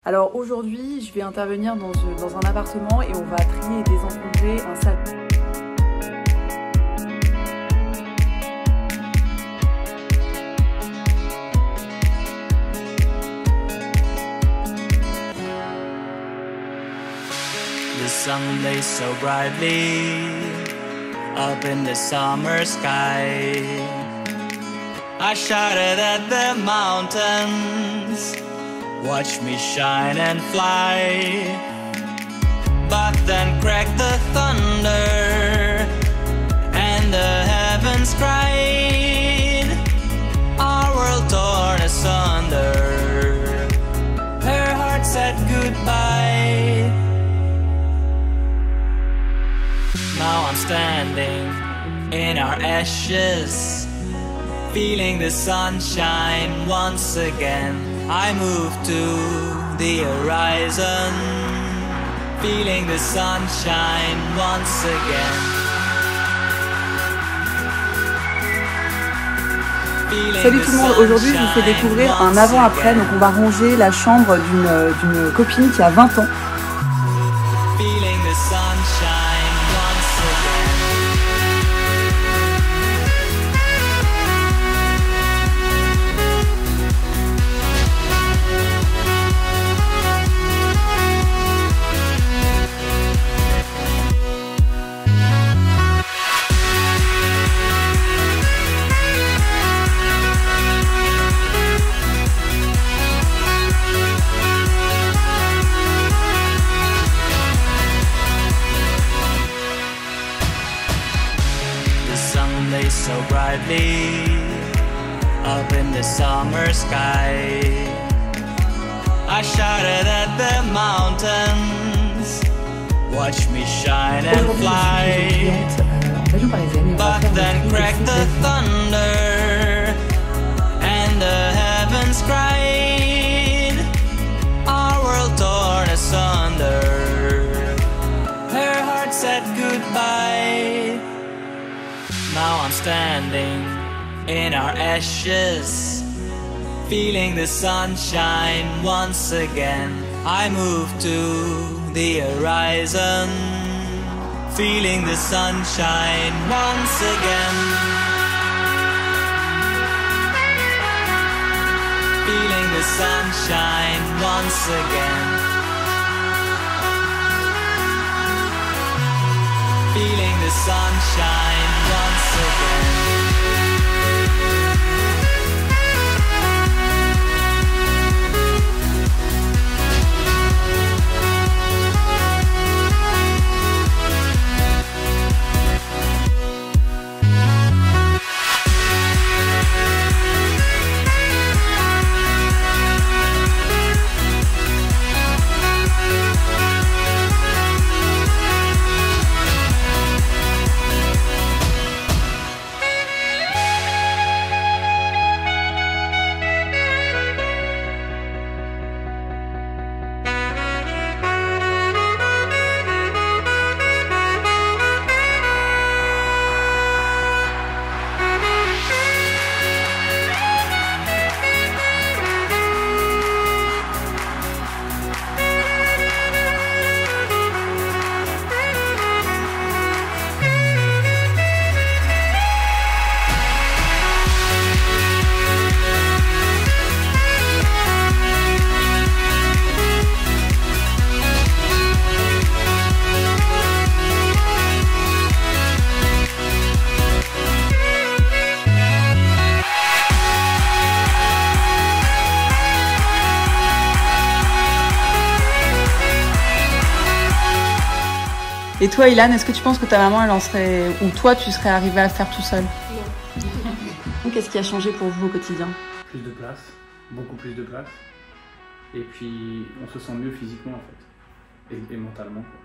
Alors aujourd'hui, je vais intervenir dans un appartement et on va trier et désencombrer un salon. The sun lays so brightly up in the summer sky. I shouted at the mountains, watch me shine and fly. But then cracked the thunder and the heavens cried. Our world torn asunder. Her heart said goodbye. Now I'm standing in our ashes, feeling the sunshine once again. I move to the horizon, feeling the sunshine once again. Salut tout le monde, aujourd'hui je vous fais découvrir un avant-après, donc on va ranger la chambre d'une copine qui a 20 ans. Feeling the sunshine once again. So brightly up in the summer sky. I shouted at the mountains, watch me shine and fly. But then cracked the thunder and the heavens cried. Our world torn asunder. Her heart said goodbye. Now I'm standing in our ashes, feeling the sunshine once again. I move to the horizon, feeling the sunshine once again. Feeling the sunshine once again. Feeling the sunshine once again. Et toi Ilan, est-ce que tu penses que ta maman elle en serait, ou toi tu serais arrivé à le faire tout seul? Non. Qu'est-ce qui a changé pour vous au quotidien? Plus de place, beaucoup plus de place. Et puis on se sent mieux physiquement en fait, et mentalement quoi.